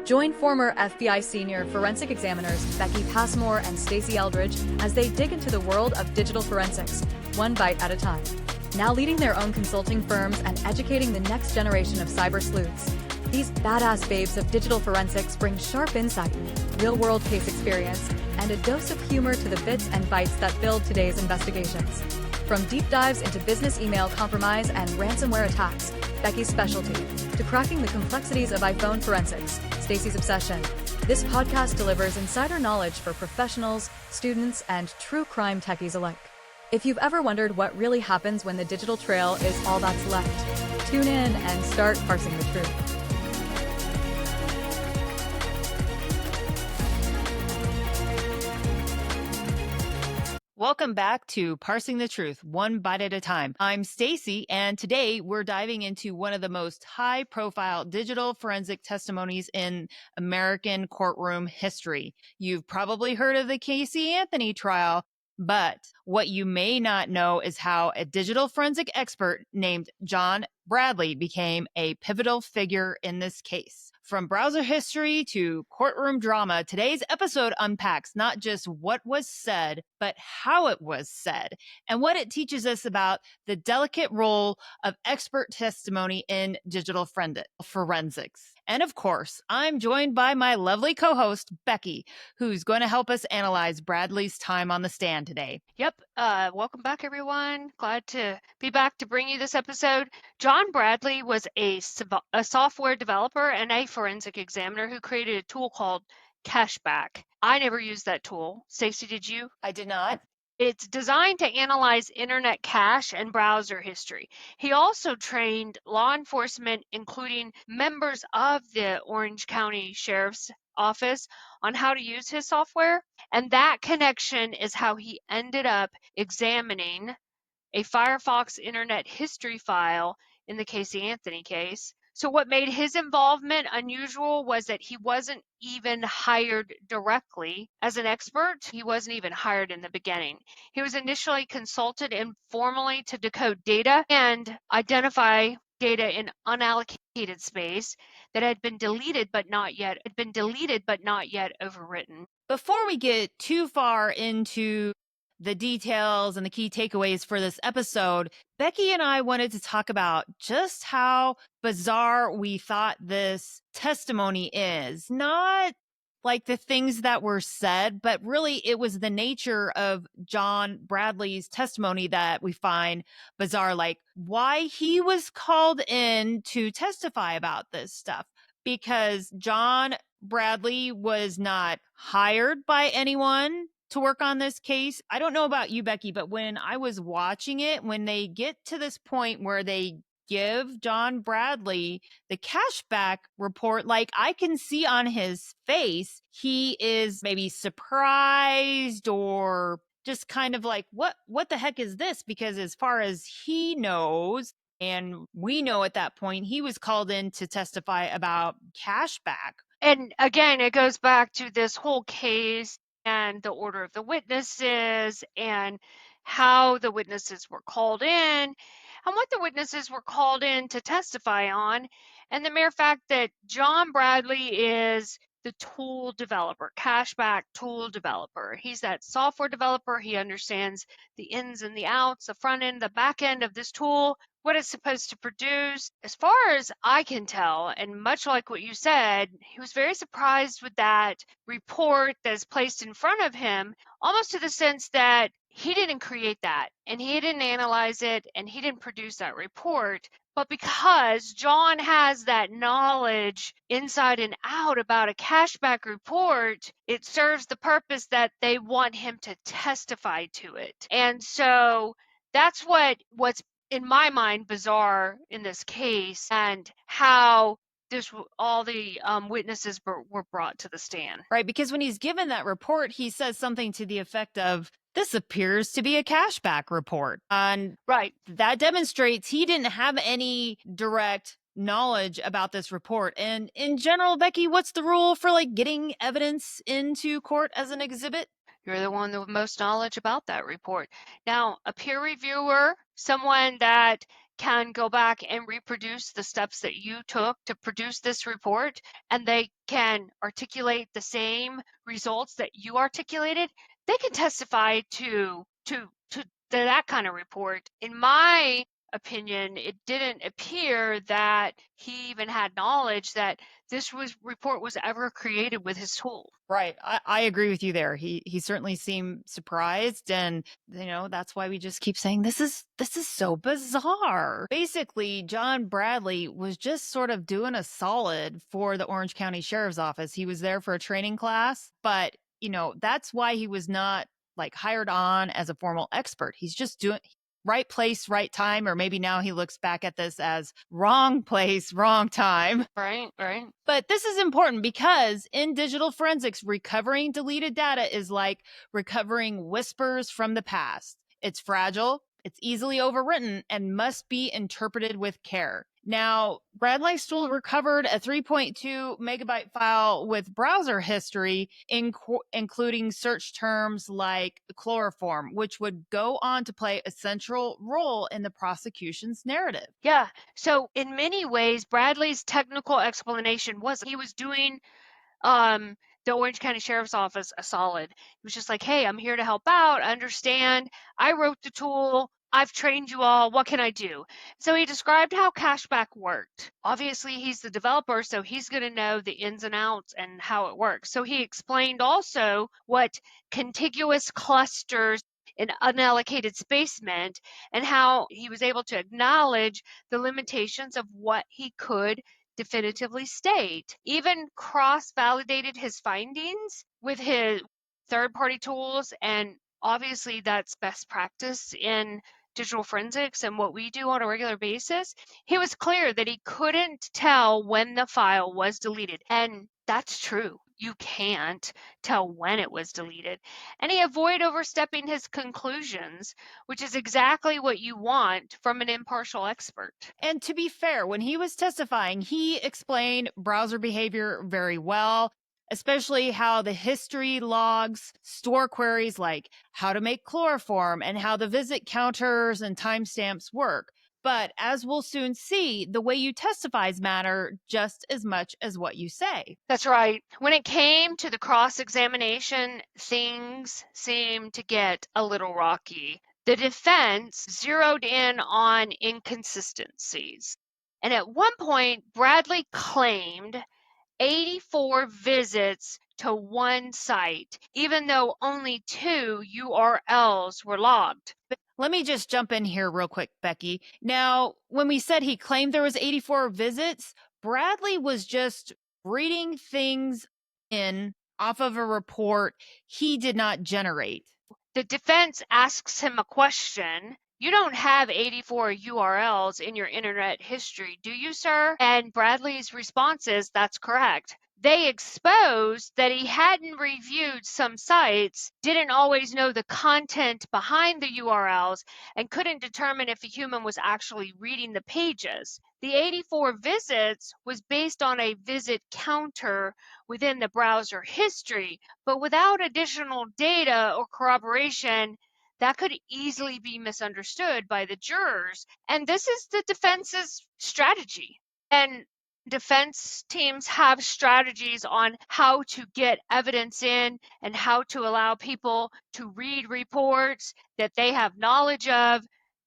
Join former FBI senior forensic examiners Becky Passmore and Stacey Eldridge as they dig into the world of digital forensics, one bite at a time. Now leading their own consulting firms and educating the next generation of cyber sleuths, these badass babes of digital forensics bring sharp insight, real-world case experience, and a dose of humor to the bits and bytes that build today's investigations. From deep dives into business email compromise and ransomware attacks, Becky's specialty, to cracking the complexities of iPhone forensics, Stacey's obsession, this podcast delivers insider knowledge for professionals, students, and true crime techies alike. If you've ever wondered what really happens when the digital trail is all that's left, tune in and start parsing the truth. Welcome back to Parsing the Truth, one bite at a time. I'm Stacey, and today we're diving into one of the most high-profile digital forensic testimonies in American courtroom history. You've probably heard of the Casey Anthony trial, but what you may not know is how a digital forensic expert named John Bradley became a pivotal figure in this case. From browser history to courtroom drama, today's episode unpacks not just what was said, but how it was said, and what it teaches us about the delicate role of expert testimony in digital forensics. And of course, I'm joined by my lovely co-host, Becky, who's going to help us analyze Bradley's time on the stand today. Yep. Welcome back, everyone. Glad to be back to bring you this episode. John Bradley was a software developer and a forensic examiner who created a tool called Cacheback. I never used that tool. Stacey, did you? I did not. It's designed to analyze internet cache and browser history. He also trained law enforcement, including members of the Orange County Sheriff's Office, on how to use his software. And that connection is how he ended up examining a Firefox internet history file in the Casey Anthony case. So what made his involvement unusual was that he wasn't even hired directly as an expert. He wasn't even hired in the beginning. He was initially consulted informally to decode data and identify data in unallocated space that had been deleted but not yet overwritten. Before we get too far into the details and the key takeaways for this episode, Becky and I wanted to talk about just how bizarre we thought this testimony is. Not like the things that were said, but really it was the nature of John Bradley's testimony that we find bizarre, like why he was called in to testify about this stuff. Because John Bradley was not hired by anyone to work on this case. I don't know about you, Becky, but when I was watching it, when they get to this point where they give John Bradley the Cacheback report, like I can see on his face, he is maybe surprised or just kind of like, what the heck is this? Because as far as he knows, and we know at that point, he was called in to testify about Cacheback. And again, it goes back to this whole case and the order of the witnesses and how the witnesses were called in and what the witnesses were called in to testify on. And the mere fact that John Bradley is the tool developer, Cacheback tool developer. He's that software developer. He understands the ins and the outs, the front end, the back end of this tool, what it's supposed to produce. As far as I can tell, and much like what you said, he was very surprised with that report that's placed in front of him, almost to the sense that he didn't create that and he didn't analyze it and he didn't produce that report. But because John has that knowledge inside and out about a Cacheback report, it serves the purpose that they want him to testify to it. And so that's what's in my mind bizarre in this case, and how all the witnesses were brought to the stand. Right, because when he's given that report, he says something to the effect of, this appears to be a Cacheback report. And right, that demonstrates he didn't have any direct knowledge about this report. And in general, Becky, what's the rule for like getting evidence into court as an exhibit? You're the one with most knowledge about that report. Now, a peer reviewer, someone that can go back and reproduce the steps that you took to produce this report, and they can articulate the same results that you articulated, they can testify to that kind of report. In my opinion, it didn't appear that he even had knowledge that this report was ever created with his tool. Right. I agree with you there. He certainly seemed surprised, and that's why we just keep saying this is so bizarre. Basically, John Bradley was just sort of doing a solid for the Orange County Sheriff's Office. He was there for a training class, but that's why he was not like hired on as a formal expert. He's just doing right place, right time, or maybe now he looks back at this as wrong place, wrong time. Right. But this is important because in digital forensics, recovering deleted data is like recovering whispers from the past. It's fragile, it's easily overwritten, and must be interpreted with care. Now, Bradley Stool recovered a 3.2 megabyte file with browser history, including search terms like chloroform, which would go on to play a central role in the prosecution's narrative. Yeah. So in many ways, Bradley's technical explanation was he was doing the Orange County Sheriff's Office a solid. He was just like, hey, I'm here to help out. Understand. I wrote the tool. I've trained you all. What can I do? So he described how Cacheback worked. Obviously, he's the developer, so he's going to know the ins and outs and how it works. So he explained also what contiguous clusters in unallocated space meant and how he was able to acknowledge the limitations of what he could definitively state. Even cross-validated his findings with his third-party tools, and obviously that's best practice in digital forensics and what we do on a regular basis. He was clear that he couldn't tell when the file was deleted, and that's true. You can't tell when it was deleted. And he avoided overstepping his conclusions, which is exactly what you want from an impartial expert. And to be fair, when he was testifying, he explained browser behavior very well, especially how the history logs store queries like how to make chloroform and how the visit counters and timestamps work. But as we'll soon see, the way you testifies matter just as much as what you say. That's right. When it came to the cross-examination, things seemed to get a little rocky. The defense zeroed in on inconsistencies. And at one point, Bradley claimed 84 visits to one site, even though only 2 URLs were logged. Let me just jump in here real quick, Becky. Now, when we said he claimed there was 84 visits, Bradley was just reading things in off of a report he did not generate. The defense asks him a question. You don't have 84 URLs in your internet history, do you, sir? And Bradley's response is, that's correct. They exposed that he hadn't reviewed some sites, didn't always know the content behind the URLs, and couldn't determine if a human was actually reading the pages. The 84 visits was based on a visit counter within the browser history, but without additional data or corroboration, that could easily be misunderstood by the jurors. And this is the defense's strategy. And defense teams have strategies on how to get evidence in and how to allow people to read reports that they have knowledge of,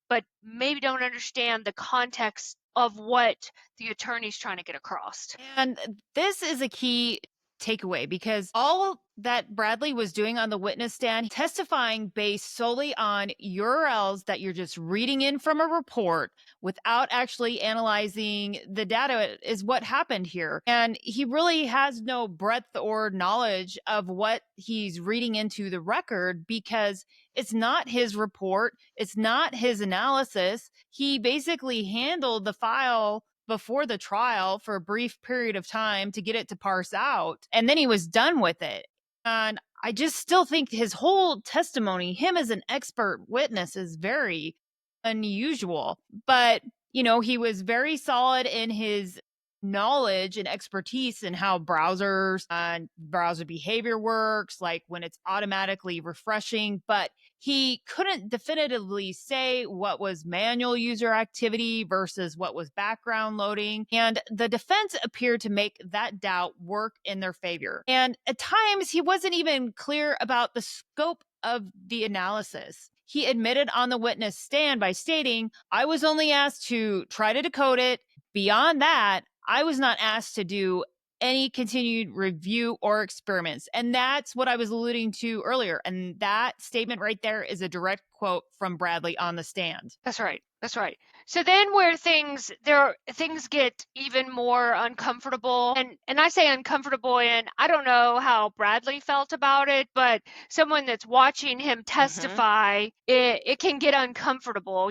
but maybe don't understand the context of what the attorney's trying to get across. And this is a key takeaway because all that Bradley was doing on the witness stand, testifying based solely on URLs that you're just reading in from a report without actually analyzing the data, is what happened here. And he really has no breadth or knowledge of what he's reading into the record because it's not his report. It's not his analysis. He basically handled the file before the trial for a brief period of time to get it to parse out. And then he was done with it. And I just still think his whole testimony, him as an expert witness, is very unusual. But, he was very solid in his knowledge and expertise in how browsers and browser behavior works, like when it's automatically refreshing, but he couldn't definitively say what was manual user activity versus what was background loading. And the defense appeared to make that doubt work in their favor. And at times, he wasn't even clear about the scope of the analysis. He admitted on the witness stand by stating, "I was only asked to try to decode it. Beyond that, I was not asked to do any continued review or experiments." And that's what I was alluding to earlier. And that statement right there is a direct quote from Bradley on the stand. That's right. That's right. So then where things get even more uncomfortable, and I say uncomfortable, and I don't know how Bradley felt about it, but someone that's watching him testify, it can get uncomfortable,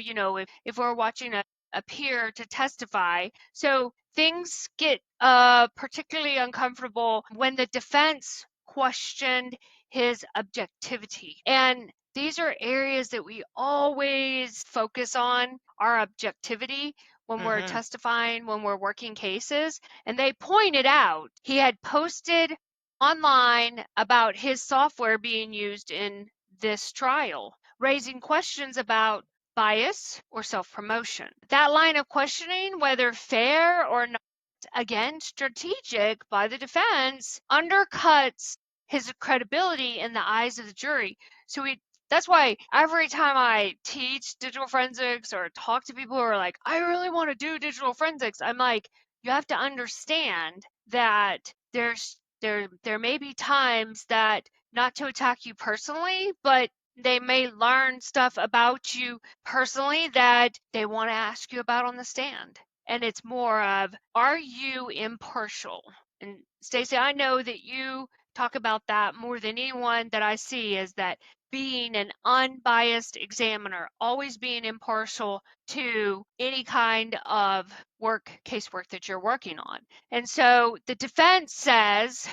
if we're watching a peer to testify. So things get particularly uncomfortable when the defense questioned his objectivity. And these are areas that we always focus on, our objectivity when we're testifying, when we're working cases. And they pointed out he had posted online about his software being used in this trial, raising questions about bias or self-promotion. That line of questioning, whether fair or not, again, strategic by the defense, undercuts his credibility in the eyes of the jury. So that's why every time I teach digital forensics or talk to people who are like, I really want to do digital forensics, I'm like, you have to understand that there may be times that, not to attack you personally, but they may learn stuff about you personally that they want to ask you about on the stand. And it's more of, are you impartial? And Stacey, I know that you talk about that more than anyone that I see, is that being an unbiased examiner, always being impartial to any kind of casework that you're working on. And so the defense says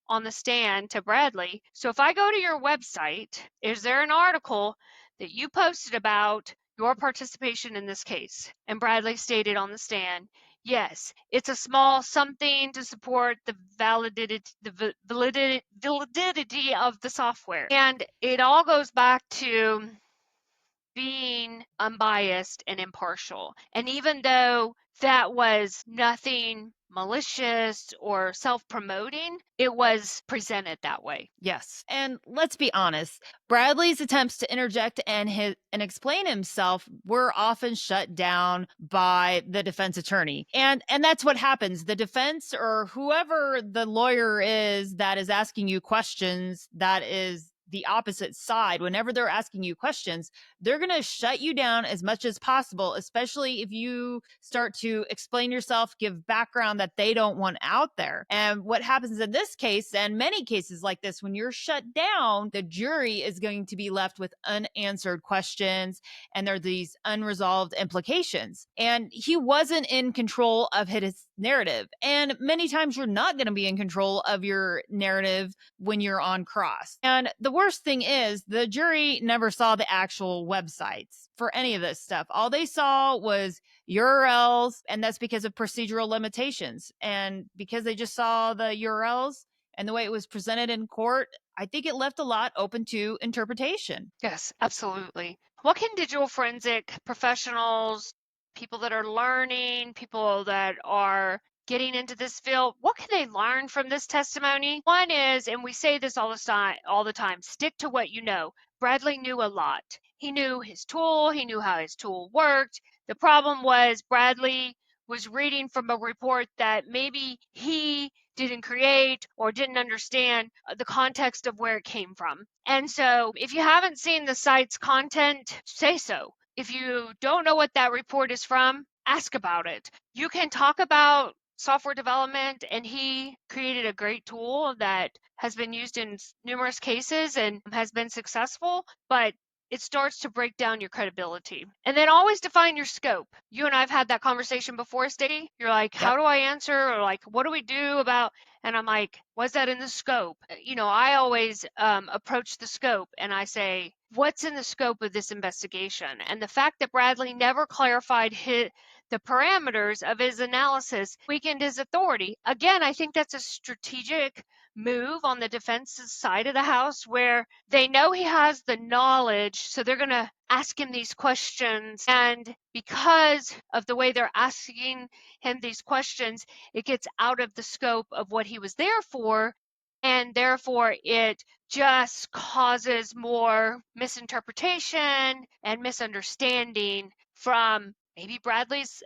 on the stand to Bradley, so if I go to your website, is there an article that you posted about your participation in this case? And Bradley stated on the stand, yes, it's a small something to support the validity of the software. And it all goes back to being unbiased and impartial. And even though that was nothing malicious or self-promoting, it was presented that way. Yes. And let's be honest, Bradley's attempts to interject and explain himself were often shut down by the defense attorney. And that's what happens. The defense, or whoever the lawyer is that is asking you questions, that is the opposite side, whenever they're asking you questions, they're going to shut you down as much as possible, especially if you start to explain yourself, give background that they don't want out there. And what happens in this case, and many cases like this, when you're shut down, the jury is going to be left with unanswered questions, and there are these unresolved implications. And he wasn't in control of his narrative. And many times you're not going to be in control of your narrative when you're on cross. And the worst thing is, the jury never saw the actual websites for any of this stuff. All they saw was URLs, and that's because of procedural limitations. And because they just saw the URLs and the way it was presented in court, I think it left a lot open to interpretation. Yes, absolutely. What can digital forensic professionals, people that are learning, people that are getting into this field, what can they learn from this testimony? One is, and we say this all the time, stick to what you know. Bradley knew a lot. He knew his tool. He knew how his tool worked. The problem was Bradley was reading from a report that maybe he didn't create or didn't understand the context of where it came from. And so if you haven't seen the site's content, say so. If you don't know what that report is from, ask about it. You can talk about software development, and he created a great tool that has been used in numerous cases and has been successful, but it starts to break down your credibility. And then always define your scope. You and I have had that conversation before, Stacey. You're like, how do I answer? Or like, what do we do about? And I'm like, was that in the scope? I always approach the scope and I say, what's in the scope of this investigation? And the fact that Bradley never clarified the parameters of his analysis, weakened his authority. Again, I think that's a strategic move on the defense's side of the house, where they know he has the knowledge, so they're going to ask him these questions. And because of the way they're asking him these questions, it gets out of the scope of what he was there for. And therefore, it just causes more misinterpretation and misunderstanding from maybe Bradley's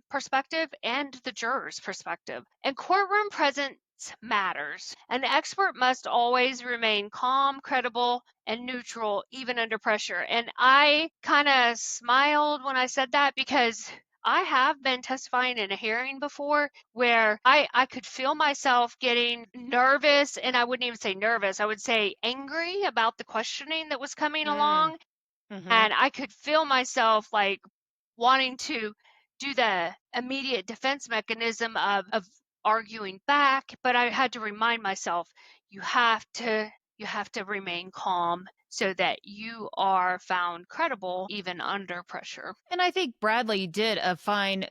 perspective and the juror's perspective. And courtroom presence matters. An expert must always remain calm, credible, and neutral, even under pressure. And I kind of smiled when I said that, because I have been testifying in a hearing before where I could feel myself getting nervous, and I wouldn't even say nervous, I would say angry about the questioning that was coming along. Mm-hmm. And I could feel myself like wanting to do the immediate defense mechanism of arguing back, but I had to remind myself, you have to remain calm so that you are found credible even under pressure. And I think Bradley did a fine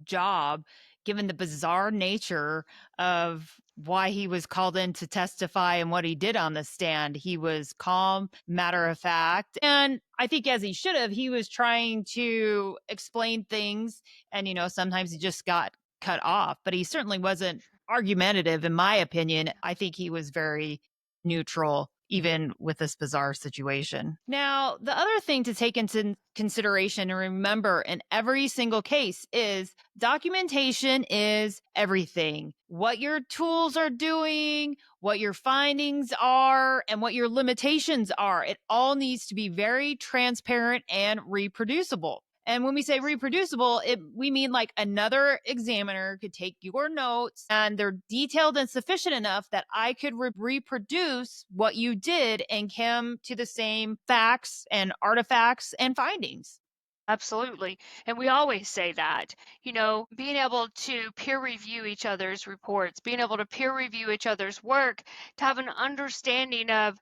job, given the bizarre nature of why he was called in to testify and what he did on the stand. He was calm, matter of fact, and I think, as he should have, he was trying to explain things, and sometimes he just got cut off, but he certainly wasn't argumentative, in my opinion. I think he was very neutral, even with this bizarre situation. Now, the other thing to take into consideration and remember in every single case is documentation is everything. What your tools are doing, what your findings are, and what your limitations are. It all needs to be very transparent and reproducible. And when we say reproducible, we mean like another examiner could take your notes and they're detailed and sufficient enough that I could reproduce what you did and come to the same facts and artifacts and findings. Absolutely. And we always say that, being able to peer review each other's reports, being able to peer review each other's work, to have an understanding of,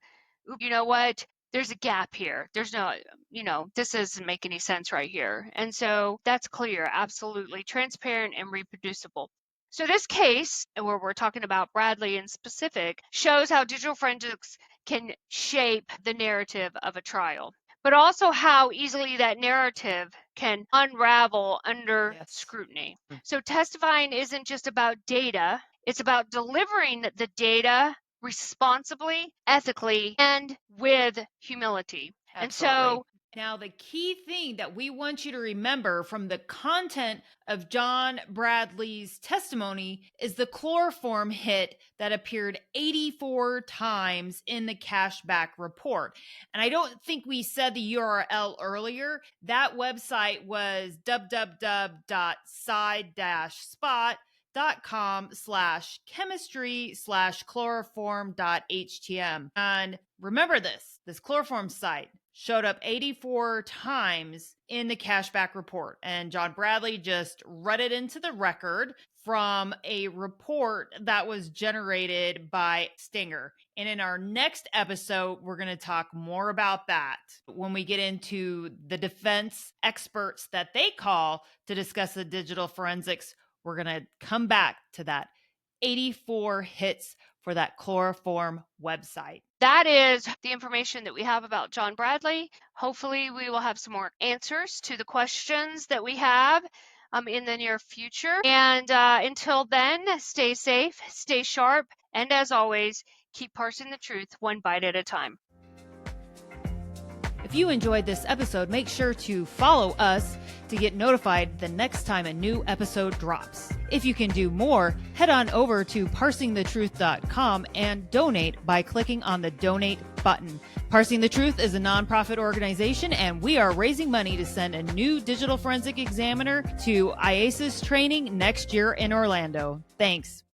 you know what, there's a gap here. There's no, this doesn't make any sense right here. And so that's clear, absolutely transparent and reproducible. So this case, where we're talking about Bradley in specific, shows how digital forensics can shape the narrative of a trial, but also how easily that narrative can unravel under scrutiny. So testifying isn't just about data, it's about delivering the data responsibly, ethically, and with humility. Absolutely. And so now, the key thing that we want you to remember from the content of John Bradley's testimony is the chloroform hit that appeared 84 times in the Cacheback report. And I don't think we said the URL earlier. That website was www.side-spot.com/chemistry/chloroform.htm. And remember this chloroform site showed up 84 times in the Cacheback report. And John Bradley just read it into the record from a report that was generated by Stinger. And in our next episode, we're going to talk more about that when we get into the defense experts that they call to discuss the digital forensics. We're going to come back to that 84 hits for that chloroform website. That is the information that we have about John Bradley. Hopefully we will have some more answers to the questions that we have in the near future. And until then, stay safe, stay sharp, and as always, keep parsing the truth one bite at a time. If you enjoyed this episode, make sure to follow us to get notified the next time a new episode drops. If you can do more, head on over to parsingthetruth.com and donate by clicking on the donate button. Parsing the Truth is a nonprofit organization, and we are raising money to send a new digital forensic examiner to IASIS training next year in Orlando. Thanks.